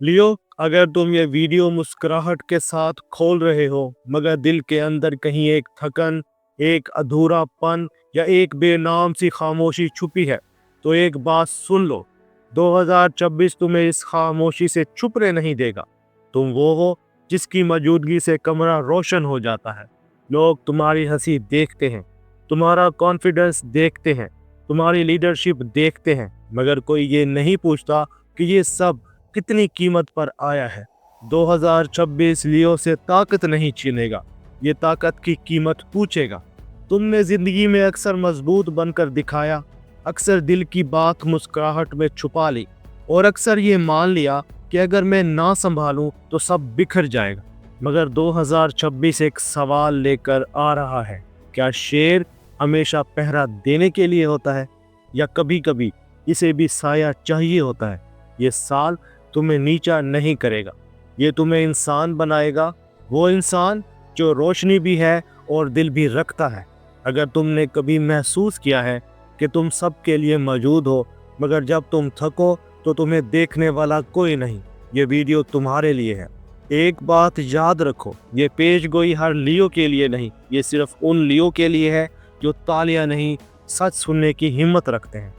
लियो, अगर तुम ये वीडियो मुस्कुराहट के साथ खोल रहे हो मगर दिल के अंदर कहीं एक थकन, एक अधूरापन या एक बेनाम सी खामोशी छुपी है, तो एक बात सुन लो। 2026 तुम्हें इस खामोशी से चुपने नहीं देगा। तुम वो हो जिसकी मौजूदगी से कमरा रोशन हो जाता है। लोग तुम्हारी हंसी देखते हैं, तुम्हारा कॉन्फिडेंस देखते हैं, तुम्हारी लीडरशिप देखते हैं, मगर कोई ये नहीं पूछता कि ये सब कितनी कीमत पर आया है। 2026 लियो से ताकत नहीं छीनेगा, ये ताकत की कीमत पूछेगा। तुमने जिंदगी में अक्सर मजबूत बनकर दिखाया, अक्सर दिल की बात मुस्कुराहट में छुपा ली, और अक्सर ये मान लिया कि अगर मैं ना संभालूं तो सब बिखर जाएगा। मगर 2026 एक सवाल लेकर आ रहा है, क्या शेर हमेशा पहरा देने के लिए होता है, या कभी कभी इसे भी साया चाहिए होता है? ये साल तुम्हें नीचा नहीं करेगा, ये तुम्हें इंसान बनाएगा, वो इंसान जो रोशनी भी है और दिल भी रखता है। अगर तुमने कभी महसूस किया है कि तुम सबके लिए मौजूद हो, मगर जब तुम थको तो तुम्हें देखने वाला कोई नहीं, ये वीडियो तुम्हारे लिए है। एक बात याद रखो, ये पेश गोई हर लियो के लिए नहीं, ये सिर्फ उन लियो के लिए है जो तालियां नहीं, सच सुनने की हिम्मत रखते हैं।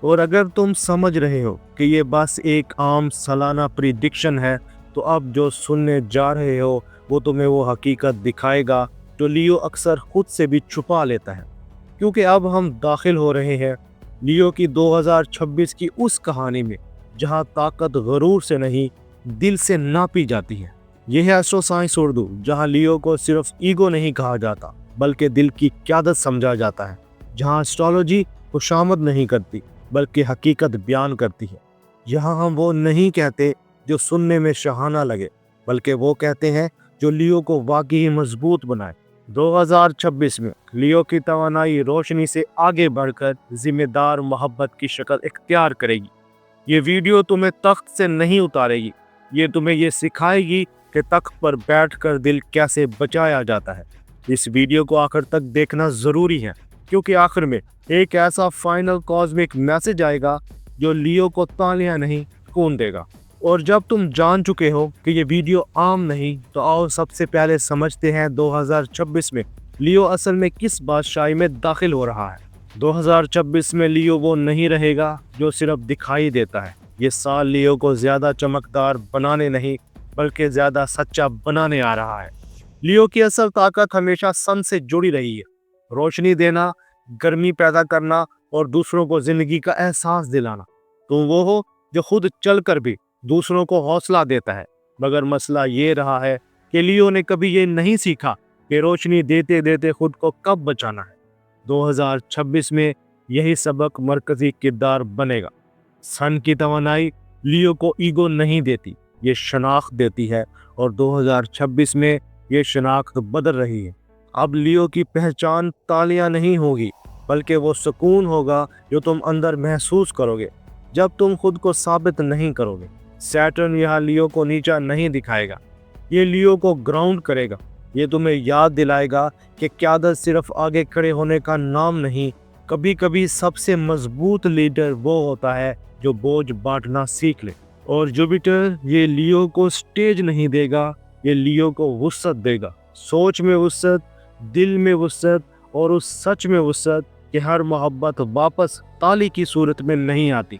और अगर तुम समझ रहे हो कि ये बस एक आम सालाना प्रिडिक्शन है, तो अब जो सुनने जा रहे हो वो तुम्हें वो हकीकत दिखाएगा जो लियो अक्सर खुद से भी छुपा लेता है। क्योंकि अब हम दाखिल हो रहे हैं लियो की 2026 की उस कहानी में जहां ताकत गरूर से नहीं, दिल से नापी जाती है। यह है एस्ट्रो साइंस उर्दू, जहां लियो को सिर्फ ईगो नहीं कहा जाता बल्कि दिल की क़यादत समझा जाता है। जहां एस्ट्रोलॉजी खुशामद नहीं करती बल्कि हकीकत बयान करती है। यहाँ हम वो नहीं कहते जो सुनने में शहाना लगे, बल्कि वो कहते हैं जो लियो को वाकई मजबूत बनाए। 2026 में लियो की तवानाई रोशनी से आगे बढ़कर जिम्मेदार मोहब्बत की शक्ल इख्तियार करेगी। ये वीडियो तुम्हें तख्त से नहीं उतारेगी, ये तुम्हें ये सिखाएगी कि तख्त पर बैठकर दिल कैसे बचाया जाता है। इस वीडियो को आखिर तक देखना ज़रूरी है, क्योंकि आखिर में एक ऐसा फाइनल कॉस्मिक मैसेज आएगा जो लियो को तालियां नहीं, सुकून देगा। और जब तुम जान चुके हो कि ये वीडियो आम नहीं, तो आओ सबसे पहले समझते हैं 2026 में लियो असल में किस बादशाही में दाखिल हो रहा है। 2026 में लियो वो नहीं रहेगा जो सिर्फ दिखाई देता है। ये साल लियो को ज़्यादा चमकदार बनाने नहीं, बल्कि ज़्यादा सच्चा बनाने आ रहा है। लियो की असल ताकत हमेशा सन से जुड़ी रही है, रोशनी देना, गर्मी पैदा करना और दूसरों को जिंदगी का एहसास दिलाना। तुम वो हो जो खुद चलकर भी दूसरों को हौसला देता है। मगर मसला ये रहा है कि लियो ने कभी ये नहीं सीखा कि रोशनी देते देते खुद को कब बचाना है। 2026 में यही सबक मरकजी किरदार बनेगा। सन की तवानाई लियो को ईगो नहीं देती, ये शनाख्त देती है, और 2026 में ये शनाख्त बदल रही है। अब लियो की पहचान तालियां नहीं होगी, बल्कि वो सुकून होगा जो तुम अंदर महसूस करोगे जब तुम खुद को साबित नहीं करोगे। सैटर्न यहाँ लियो को नीचा नहीं दिखाएगा, ये लियो को ग्राउंड करेगा। ये तुम्हें याद दिलाएगा कि क़यादत सिर्फ आगे खड़े होने का नाम नहीं, कभी कभी सबसे मजबूत लीडर वो होता है जो बोझ बांटना सीख ले। और जुपिटर ये लियो को स्टेज नहीं देगा, ये लियो को वुसअत देगा। सोच में वुसअत, दिल में वुसअत, और उस सच में वुसअत कि हर मोहब्बत वापस ताली की सूरत में नहीं आती।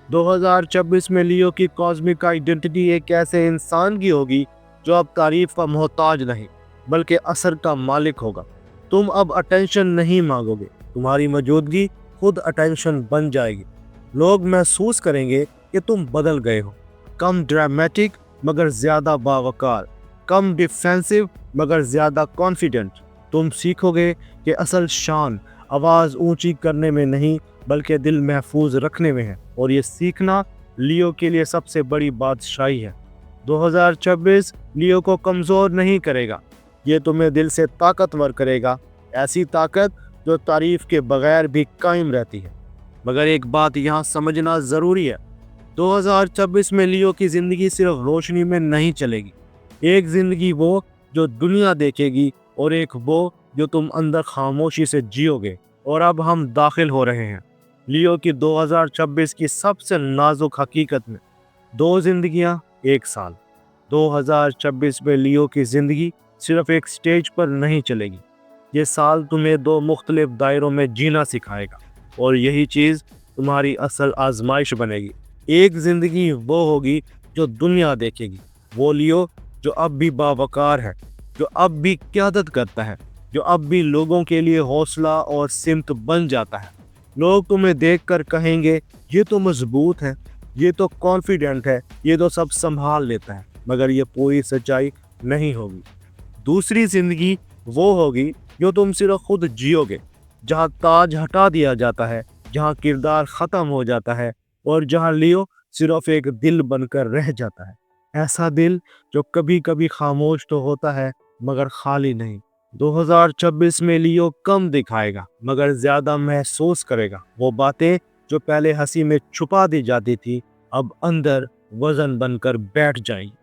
2026 में लियो की कॉस्मिक आइडेंटिटी एक ऐसे इंसान की होगी जो अब तारीफ का मोहताज नहीं, बल्कि असर का मालिक होगा। तुम अब अटेंशन नहीं मांगोगे, तुम्हारी मौजूदगी खुद अटेंशन बन जाएगी। लोग महसूस करेंगे कि तुम बदल गए हो, कम ड्रामेटिक मगर ज़्यादा बावकार, कम डिफेंसिव मगर ज़्यादा कॉन्फिडेंट। तुम सीखोगे कि असल शान आवाज़ ऊंची करने में नहीं, बल्कि दिल महफूज रखने में है। और ये सीखना लियो के लिए सबसे बड़ी बादशाही है। 2026 लियो को कमज़ोर नहीं करेगा, ये तुम्हें दिल से ताकतवर करेगा, ऐसी ताकत जो तारीफ के बगैर भी कायम रहती है। मगर एक बात यहाँ समझना ज़रूरी है, 2026 में लियो की ज़िंदगी सिर्फ रोशनी में नहीं चलेगी। एक ज़िंदगी वो जो दुनिया देखेगी, और एक वो जो तुम अंदर खामोशी से जियोगे। और अब हम दाखिल हो रहे हैं लियो की 2026 की सबसे नाजुक हकीकत में। दो जिंदगियां, एक साल। 2026 में लियो की ज़िंदगी सिर्फ एक स्टेज पर नहीं चलेगी। ये साल तुम्हें दो मुख्तलिफ दायरों में जीना सिखाएगा और यही चीज़ तुम्हारी असल आजमाइश बनेगी। एक ज़िंदगी वो होगी जो दुनिया देखेगी, वो लियो जो अब भी बावकार है, जो अब भी क़यादत करता है, जो अब भी लोगों के लिए हौसला और सिमत बन जाता है। लोग तुम्हें देखकर कहेंगे ये तो मजबूत है, ये तो कॉन्फिडेंट है, ये तो सब संभाल लेता है, मगर ये पूरी सच्चाई नहीं होगी। दूसरी ज़िंदगी वो होगी जो तुम सिर्फ खुद जियोगे, जहाँ ताज हटा दिया जाता है, जहाँ किरदार ख़त्म हो जाता है और जहाँ लियो सिर्फ एक दिल बनकर रह जाता है। ऐसा दिल जो कभी कभी खामोश तो होता है मगर खाली नहीं। 2026 में लियो कम दिखाएगा मगर ज़्यादा महसूस करेगा। वो बातें जो पहले हंसी में छुपा दी जाती थी अब अंदर वजन बनकर बैठ जाएंगी।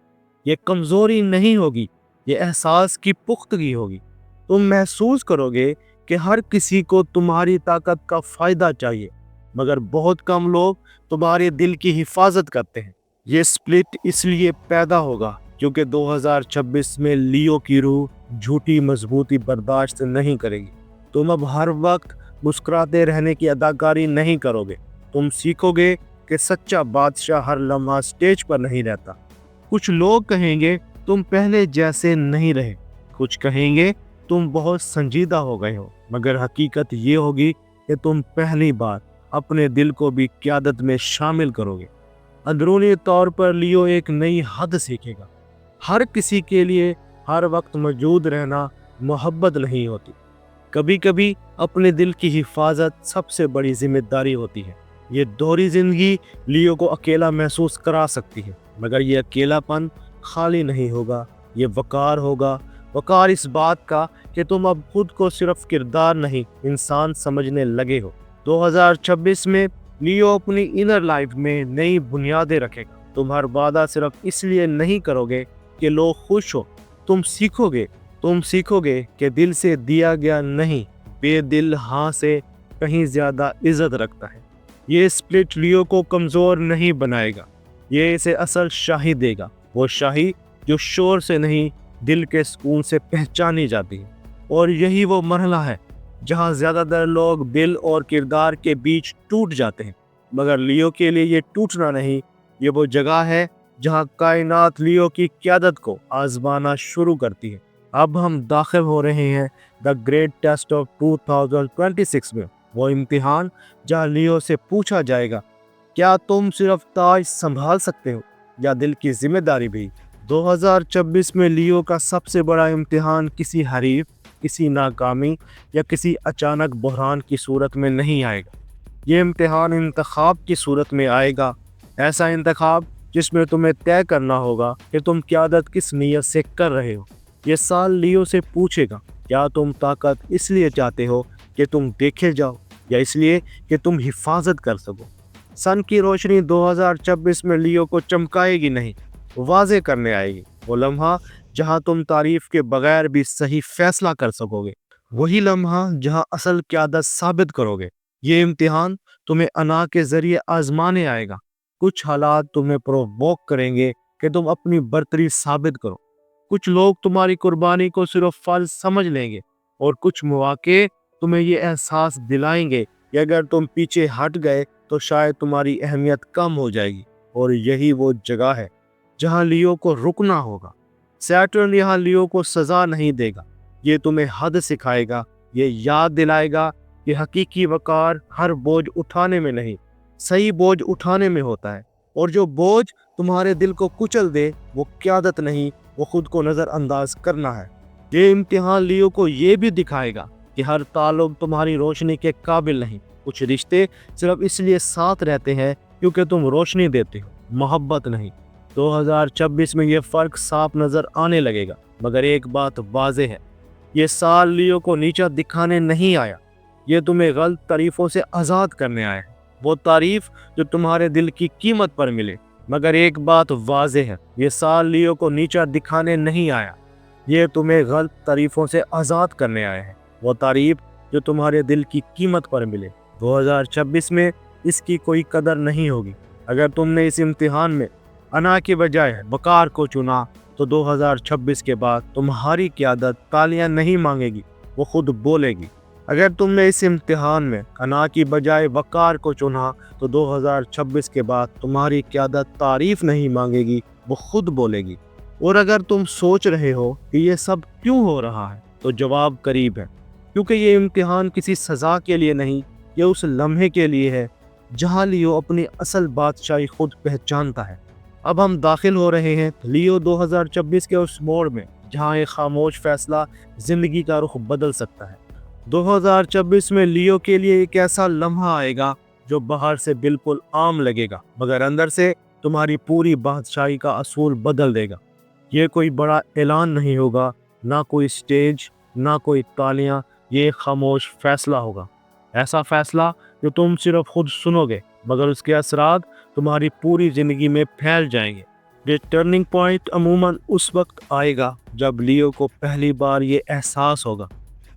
ये कमज़ोरी नहीं होगी, ये एहसास की पुख्तगी होगी। तुम महसूस करोगे कि हर किसी को तुम्हारी ताकत का फ़ायदा चाहिए, मगर बहुत कम लोग तुम्हारे दिल की हिफाजत करते हैं। ये स्प्लिट इसलिए पैदा होगा क्योंकि 2026 में लियो की रूह झूठी मजबूती बर्दाश्त नहीं करेगी। तुम अब हर वक्त मुस्कुराते रहने की अदाकारी नहीं करोगे। तुम सीखोगे कि सच्चा बादशाह हर लम्हा स्टेज पर नहीं रहता। कुछ लोग कहेंगे तुम पहले जैसे नहीं रहे, कुछ कहेंगे तुम बहुत संजीदा हो गए हो, मगर हकीकत ये होगी कि तुम पहली बार अपने दिल को भी क़यादत में शामिल करोगे। अंदरूनी तौर पर लियो एक नई हद सीखेगा। हर किसी के लिए हर वक्त मौजूद रहना मोहब्बत नहीं होती। कभी कभी अपने दिल की हिफाजत सबसे बड़ी जिम्मेदारी होती है। ये दोहरी जिंदगी लियो को अकेला महसूस करा सकती है, मगर ये अकेलापन खाली नहीं होगा, ये वकार होगा। वकार इस बात का कि तुम अब खुद को सिर्फ किरदार नहीं इंसान समझने लगे हो। 2026 में लियो अपनी इनर लाइफ में नई बुनियादें रखेगा। तुम हर वादा सिर्फ इसलिए नहीं करोगे कि लोग खुश हो। तुम सीखोगे कि दिल से दिया गया नहीं, बेदिल हाँ से कहीं ज़्यादा इज्जत रखता है। ये स्प्लिट लियो को कमज़ोर नहीं बनाएगा, ये इसे असल शाही देगा। वो शाही जो शोर से नहीं दिल के सुकून से पहचानी जाती है। और यही वो मरहला है जहाँ ज़्यादातर लोग दिल और किरदार के बीच टूट जाते हैं, मगर लियो के लिए ये टूटना नहीं, ये वो जगह है जहाँ कायनात लियो की क़यादत को आजमाना शुरू करती है। अब हम दाखिल हो रहे हैं द ग्रेट टेस्ट ऑफ 2026 में, वो इम्तिहान जहाँ लियो से पूछा जाएगा क्या तुम सिर्फ ताज संभाल सकते हो या दिल की जिम्मेदारी भी। 2026 में लियो का सबसे बड़ा इम्तिहान किसी हरीफ, किसी नाकामी या किसी अचानक बहरान की सूरत में नहीं आएगा। ये इम्तिहान इंतखाब की सूरत में आएगा, ऐसा इंतखाब जिसमें तुम्हें तय करना होगा कि तुम क़यादत किस नीयत से कर रहे हो। ये साल लियो से पूछेगा क्या तुम ताकत इसलिए चाहते हो कि तुम देखे जाओ या इसलिए कि तुम हिफाजत कर सको। सन की रोशनी 2026 में लियो को चमकाएगी नहीं, वाज़े करने आएगी। वो लम्हा जहां तुम तारीफ के बगैर भी सही फैसला कर सकोगे, वही लम्हा जहां असल क़यादत साबित करोगे। ये इम्तिहान तुम्हें अना के ज़रिए आजमाने आएगा। कुछ हालात तुम्हें प्रोवोक करेंगे कि तुम अपनी बर्तरी साबित करो। कुछ लोग तुम्हारी कुर्बानी को सिर्फ फल समझ लेंगे और कुछ मौके तुम्हें ये एहसास दिलाएंगे कि अगर तुम पीछे हट गए तो शायद तुम्हारी अहमियत कम हो जाएगी। और यही वो जगह है जहां लियो को रुकना होगा। सैटर्न यहाँ लियो को सज़ा नहीं देगा, ये तुम्हें हद सिखाएगा, ये याद दिलाएगा कि हकीकी वकार हर बोझ उठाने में नहीं, सही बोझ उठाने में होता है। और जो बोझ तुम्हारे दिल को कुचल दे वो क़यादत नहीं, वो खुद को नज़रअंदाज करना है। ये इम्तिहान लियो को ये भी दिखाएगा कि हर ताल्लुक तुम्हारी रोशनी के काबिल नहीं। कुछ रिश्ते सिर्फ इसलिए साथ रहते हैं क्योंकि तुम रोशनी देते हो, मोहब्बत नहीं। 2026 में ये फ़र्क साफ नज़र आने लगेगा, मगर एक बात वाज़े है, ये साल लियो को नीचा दिखाने नहीं आया, ये तुम्हें गलत तारीफ़ों से आज़ाद करने आया है। वो तारीफ़ जो तुम्हारे दिल की कीमत पर मिले। मगर एक बात वाज़े है, ये साल लियो को नीचा दिखाने नहीं आया, ये तुम्हें गलत तारीफ़ों से आज़ाद करने आया है। वो तारीफ़ जो तुम्हारे दिल की कीमत पर मिले। 2026 में इसकी कोई कदर नहीं होगी। अगर तुमने इस इम्तिहान में अना के बजाय वकार को चुना तो 2026 के बाद तुम्हारी क़यादत तालियां नहीं मांगेगी, वो खुद बोलेगी। अगर तुमने इस इम्तिहान में अना की बजाय वकार को चुना तो 2026 के बाद तुम्हारी क़यादत तारीफ नहीं मांगेगी, वो खुद बोलेगी। और अगर तुम सोच रहे हो कि ये सब क्यों हो रहा है तो जवाब करीब है, क्योंकि ये इम्तिहान किसी सज़ा के लिए नहीं, ये उस लम्हे के लिए है जहाँ लियो अपनी असल बादशाही खुद पहचानता है। अब हम दाखिल हो रहे हैं लियो 2026 के उस मोड़ में जहाँ एक खामोश फैसला ज़िंदगी का रुख बदल सकता है। 2026 में लियो के लिए एक ऐसा लम्हा आएगा जो बाहर से बिल्कुल आम लगेगा, मगर अंदर से तुम्हारी पूरी बादशाही का असूल बदल देगा। ये कोई बड़ा ऐलान नहीं होगा, ना कोई स्टेज, ना कोई तालियां, ये एक खामोश फैसला होगा। ऐसा फैसला जो तुम सिर्फ खुद सुनोगे, मगर उसके असरात तुम्हारी पूरी ज़िंदगी में फैल जाएंगे। ये टर्निंग पॉइंट अमूमन उस वक्त आएगा जब लियो को पहली बार ये एहसास होगा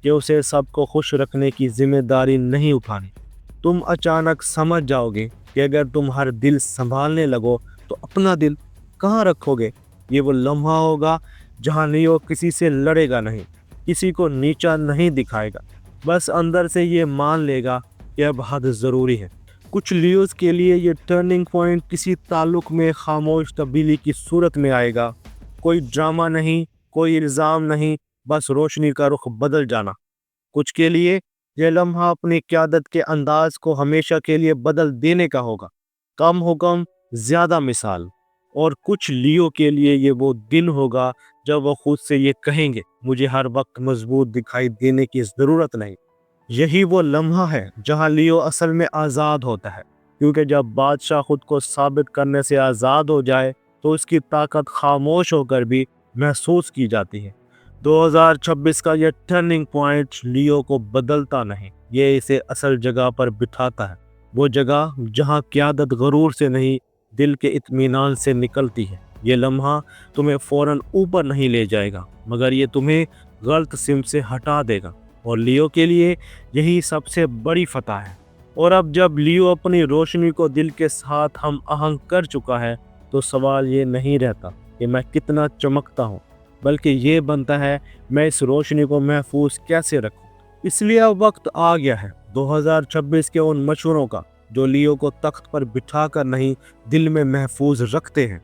कि उसे सबको खुश रखने की जिम्मेदारी नहीं उठानी। तुम अचानक समझ जाओगे कि अगर तुम हर दिल संभालने लगो तो अपना दिल कहाँ रखोगे। ये वो लम्हा होगा जहाँ लियो किसी से लड़ेगा नहीं, किसी को नीचा नहीं दिखाएगा, बस अंदर से ये मान लेगा कि अब हद ज़रूरी है। कुछ लियोज़ के लिए ये टर्निंग पॉइंट किसी ताल्लुक़ में खामोश तब्दीली की सूरत में आएगा। कोई ड्रामा नहीं, कोई इल्ज़ाम नहीं, बस रोशनी का रुख बदल जाना। कुछ के लिए यह लम्हा अपनी क़यादत के अंदाज को हमेशा के लिए बदल देने का होगा, कम हुक्म ज़्यादा मिसाल। और कुछ लियो के लिए ये वो दिन होगा जब वो खुद से ये कहेंगे, मुझे हर वक्त मजबूत दिखाई देने की ज़रूरत नहीं। यही वो लम्हा है जहाँ लियो असल में आज़ाद होता है, क्योंकि जब बादशाह खुद को साबित करने से आज़ाद हो जाए तो उसकी ताकत खामोश होकर भी महसूस की जाती है। 2026 का यह टर्निंग पॉइंट लियो को बदलता नहीं, ये इसे असल जगह पर बिठाता है। वो जगह जहाँ क़यादत गरूर से नहीं, दिल के इत्मीनान से निकलती है। ये लम्हा तुम्हें फ़ौरन ऊपर नहीं ले जाएगा, मगर ये तुम्हें गलत सिमत से हटा देगा। और लियो के लिए यही सबसे बड़ी फतह है। और अब जब लियो अपनी रोशनी को दिल के साथ हम आहंग कर चुका है तो सवाल ये नहीं रहता कि मैं कितना चमकता हूँ, बल्कि ये बनता है मैं इस रोशनी को महफूज कैसे रखूँ। इसलिए अब वक्त आ गया है 2026 के उन मशवरों का जो लियो को तख्त पर बिठा कर नहीं, दिल में महफूज रखते हैं।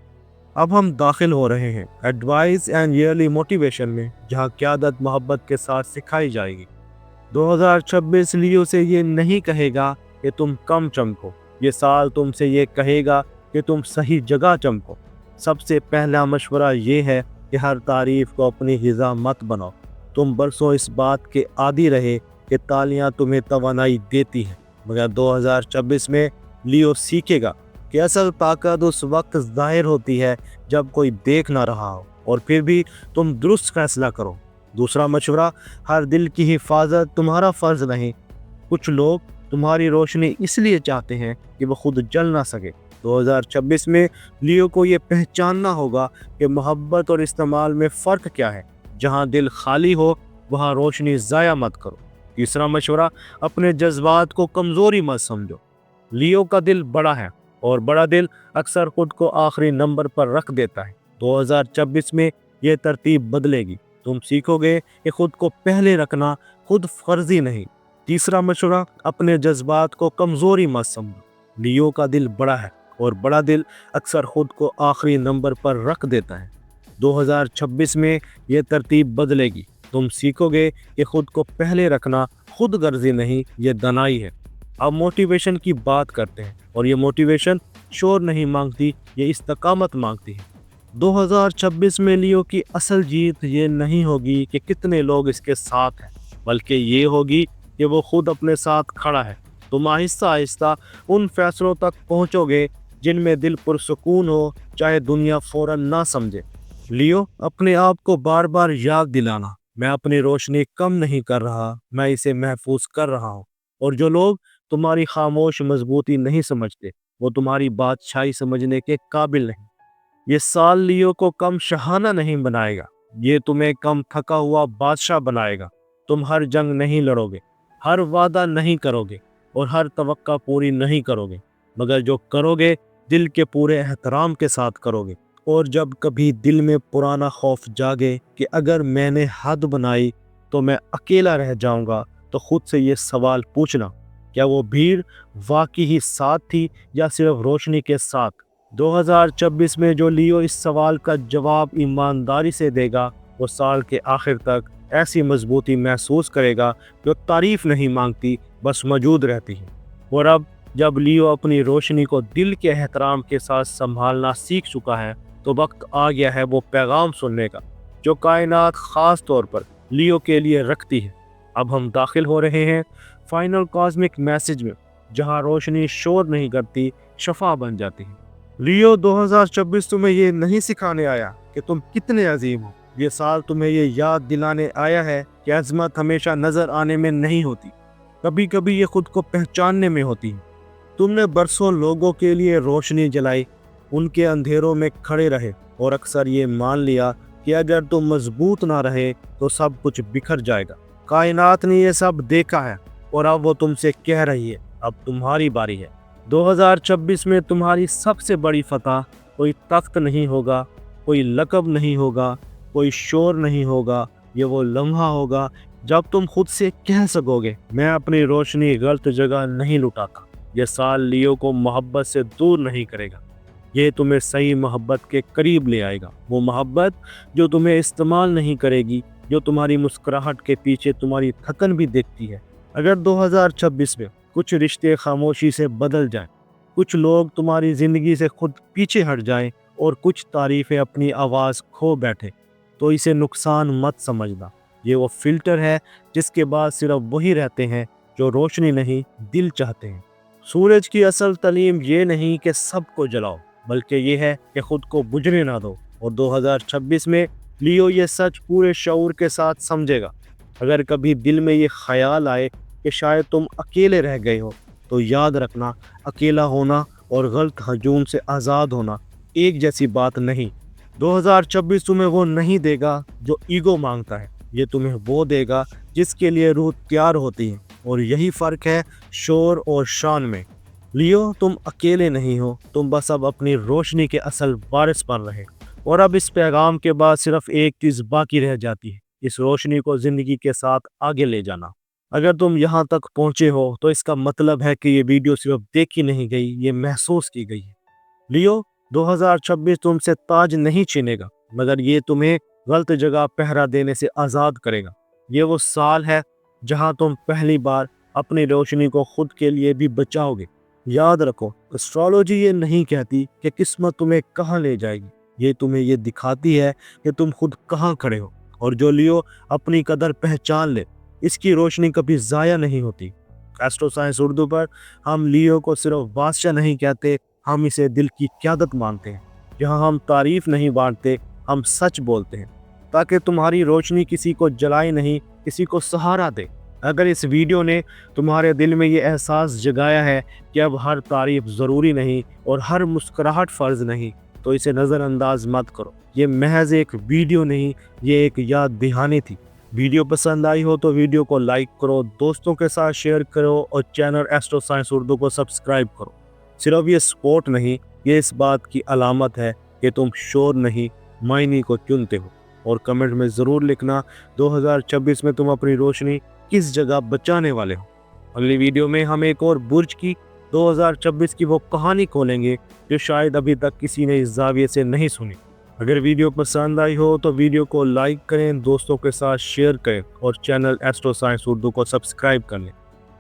अब हम दाखिल हो रहे हैं एडवाइस एंड ईयरली मोटिवेशन में, जहाँ क़यादत मोहब्बत के साथ सिखाई जाएगी। 2026 लियो से ये नहीं कहेगा कि तुम कम चमको, ये साल तुमसे ये कहेगा कि तुम सही जगह चमको। सबसे पहला मशवरा ये है कि हर तारीफ को अपनी हिज़ा मत बनाओ। तुम बरसों इस बात के आदी रहे कि तालियां तुम्हें तवानाई देती हैं, मगर 2026 में लियो सीखेगा कि असल ताकत उस वक्त ज़ाहिर होती है जब कोई देख ना रहा हो, और फिर भी तुम दुरुस्त फैसला करो। दूसरा मशवरा, हर दिल की हिफाजत तुम्हारा फ़र्ज़ नहीं। कुछ लोग तुम्हारी रोशनी इसलिए चाहते हैं कि वो खुद जल ना सके। 2026 में लियो को ये पहचानना होगा कि मोहब्बत और इस्तेमाल में फ़र्क क्या है। जहाँ दिल खाली हो वहाँ रोशनी ज़ाया मत करो। तीसरा मशवरा, अपने जज्बात को कमज़ोरी मत समझो। लियो का दिल बड़ा है और बड़ा दिल अक्सर खुद को आखिरी नंबर पर रख देता है। 2026 में यह तरतीब बदलेगी। तुम सीखोगे कि खुद को पहले रखना खुद फर्जी नहीं। तीसरा मशवरा, अपने जज्बात को कमज़ोरी मत समझो। लियो का दिल बड़ा है और बड़ा दिल अक्सर खुद को आखिरी नंबर पर रख देता है। 2026 में यह तरतीब बदलेगी। तुम सीखोगे कि खुद को पहले रखना खुद गर्जी नहीं, यह दनाई है। अब मोटिवेशन की बात करते हैं, और ये मोटिवेशन शोर नहीं मांगती, ये इस्तकामत मांगती है। 2026 में लियो की असल जीत ये नहीं होगी कि कितने लोग इसके साथ हैं, बल्कि ये होगी कि वो खुद अपने साथ खड़ा है। तुम आहिस्ता आहिस्ता उन फैसलों तक पहुंचोगे जिनमें दिल पुरसुकून हो, चाहे दुनिया फ़ौरन ना समझे। लियो, अपने आप को बार बार याद दिलाना, मैं अपनी रोशनी कम नहीं कर रहा, मैं इसे महफूज कर रहा हूँ। और जो लोग तुम्हारी खामोश मजबूती नहीं समझते, वो तुम्हारी बादशाही समझने के काबिल नहीं। ये साल लियो को कम शहाना नहीं बनाएगा, ये तुम्हें कम थका हुआ बादशाह बनाएगा। तुम हर जंग नहीं लड़ोगे, हर वादा नहीं करोगे और हर तवक्का पूरी नहीं करोगे, मगर जो करोगे دل کے پورے احترام کے ساتھ کرو گے۔ اور جب کبھی دل میں پرانا خوف جاگے کہ اگر میں نے حد بنائی تو میں اکیلا رہ جاؤں گا، تو خود سے یہ سوال پوچھنا، کیا وہ بھیڑ واقعی ہی ساتھ تھی یا صرف روشنی کے ساتھ؟ 2026 میں جو لیو اس سوال کا جواب ایمانداری سے دے گا، وہ سال کے آخر تک ایسی مضبوطی محسوس کرے گا جو تعریف نہیں مانگتی، بس موجود رہتی ہے۔ اور اب جب لیو اپنی روشنی کو دل کے احترام کے ساتھ سنبھالنا سیکھ چکا ہے، تو وقت آ گیا ہے وہ پیغام سننے کا جو کائنات خاص طور پر لیو کے لیے رکھتی ہے۔ اب ہم داخل ہو رہے ہیں فائنل کاسمک میسج میں، جہاں روشنی شور نہیں کرتی، شفا بن جاتی ہے۔ لیو، 2026 تمہیں یہ نہیں سکھانے آیا کہ تم کتنے عظیم ہو، یہ سال تمہیں یہ یاد دلانے آیا ہے کہ عظمت ہمیشہ نظر آنے میں نہیں ہوتی، کبھی کبھی یہ خود کو پہچاننے میں ہوتی ہے۔ تم نے برسوں لوگوں کے لیے روشنی جلائی، ان کے اندھیروں میں کھڑے رہے اور اکثر یہ مان لیا کہ اگر تم مضبوط نہ رہے تو سب کچھ بکھر جائے گا۔ کائنات نے یہ سب دیکھا ہے اور اب وہ تم سے کہہ رہی ہے، اب تمہاری باری ہے۔ 2026 میں تمہاری سب سے بڑی فتح کوئی تخت نہیں ہوگا، کوئی لقب نہیں ہوگا، کوئی شور نہیں ہوگا، یہ وہ لمحہ ہوگا جب تم خود سے کہہ سکو گے، میں اپنی روشنی غلط جگہ نہیں لٹاتا۔ یہ سال لیو کو محبت سے دور نہیں کرے گا، یہ تمہیں صحیح محبت کے قریب لے آئے گا، وہ محبت جو تمہیں استعمال نہیں کرے گی، جو تمہاری مسکراہٹ کے پیچھے تمہاری تھکن بھی دیکھتی ہے۔ اگر 2026 میں کچھ رشتے خاموشی سے بدل جائیں، کچھ لوگ تمہاری زندگی سے خود پیچھے ہٹ جائیں اور کچھ تعریفیں اپنی آواز کھو بیٹھے، تو اسے نقصان مت سمجھنا، یہ وہ فلٹر ہے جس کے بعد صرف وہی رہتے ہیں جو روشنی نہیں، دل چاہتے ہیں۔ سورج کی اصل تعلیم یہ نہیں کہ سب کو جلاؤ، بلکہ یہ ہے کہ خود کو بجھنے نہ دو۔ اور 2026 میں لیو یہ سچ پورے شعور کے ساتھ سمجھے گا۔ اگر کبھی دل میں یہ خیال آئے کہ شاید تم اکیلے رہ گئے ہو، تو یاد رکھنا، اکیلا ہونا اور غلط ہجوم سے آزاد ہونا ایک جیسی بات نہیں۔ 2026 تمہیں وہ نہیں دے گا جو ایگو مانگتا ہے، یہ تمہیں وہ دے گا جس کے لیے روح تیار ہوتی ہے، اور یہی فرق ہے شور اور شان میں۔ لیو، تم اکیلے نہیں ہو، تم بس اب اپنی روشنی کے اصل وارث بن رہے۔ اور اب اس پیغام کے بعد صرف ایک چیز باقی رہ جاتی ہے، اس روشنی کو زندگی کے ساتھ آگے لے جانا۔ اگر تم یہاں تک پہنچے ہو تو اس کا مطلب ہے کہ یہ ویڈیو صرف دیکھی نہیں گئی، یہ محسوس کی گئی ہے۔ لیو، 2026 تم سے تاج نہیں چھینے گا، مگر یہ تمہیں غلط جگہ پہرا دینے سے آزاد کرے گا۔ یہ وہ سال ہے جہاں تم پہلی بار اپنی روشنی کو خود کے لیے بھی بچاؤ گے۔ یاد رکھو، اسٹرالوجی یہ نہیں کہتی کہ قسمت تمہیں کہاں لے جائے گی، یہ تمہیں یہ دکھاتی ہے کہ تم خود کہاں کھڑے ہو۔ اور جو لیو اپنی قدر پہچان لے، اس کی روشنی کبھی ضائع نہیں ہوتی۔ ایسٹرو سائنس اردو پر ہم لیو کو صرف بادشاہ نہیں کہتے، ہم اسے دل کی قیادت مانتے ہیں۔ جہاں ہم تعریف نہیں بانٹتے، ہم سچ بولتے ہیں، تاکہ تمہاری روشنی کسی کو جلائے نہیں، کسی کو سہارا دے۔ اگر اس ویڈیو نے تمہارے دل میں یہ احساس جگایا ہے کہ اب ہر تعریف ضروری نہیں اور ہر مسکراہٹ فرض نہیں، تو اسے نظر انداز مت کرو۔ یہ محض ایک ویڈیو نہیں، یہ ایک یاد دہانی تھی۔ ویڈیو پسند آئی ہو تو ویڈیو کو لائک کرو، دوستوں کے ساتھ شیئر کرو اور چینل ایسٹرو سائنس اردو کو سبسکرائب کرو۔ صرف یہ سپورٹ نہیں، یہ اس بات کی علامت ہے کہ تم شور نہیں، معنی کو چنتے ہو۔ اور کمنٹ میں ضرور لکھنا 2026 میں تم اپنی روشنی کس جگہ بچانے والے ہو۔ اگلی ویڈیو میں ہم ایک اور برج کی 2026 کی وہ کہانی کھولیں گے جو شاید ابھی تک کسی نے اس زاویے سے نہیں سنی۔ اگر ویڈیو پسند آئی ہو تو ویڈیو کو لائک کریں، دوستوں کے ساتھ شیئر کریں اور چینل ایسٹرو سائنس اردو کو سبسکرائب کر لیں۔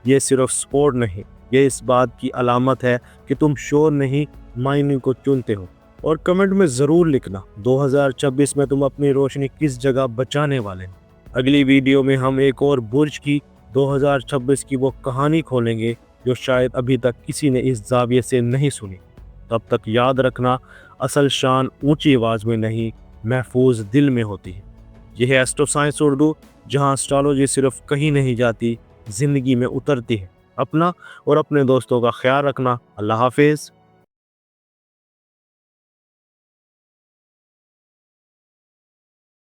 یہ صرف سپورٹ نہیں، یہ اس بات کی علامت ہے کہ تم شور نہیں، معنی کو چنتے ہو۔ اور کمنٹ میں ضرور لکھنا 2026 میں تم اپنی روشنی کس جگہ بچانے والے ہیں۔ اگلی ویڈیو میں ہم ایک اور برج کی 2026 کی وہ کہانی کھولیں گے جو شاید ابھی تک کسی نے اس زاویے سے نہیں سنی۔ تب تک یاد رکھنا، اصل شان اونچی آواز میں نہیں، محفوظ دل میں ہوتی ہے۔ یہ ہے ایسٹرو سائنس اردو، جہاں اسٹرالوجی صرف کہیں نہیں جاتی، زندگی میں اترتی ہے۔ اپنا اور اپنے دوستوں کا خیال رکھنا۔ اللہ حافظ۔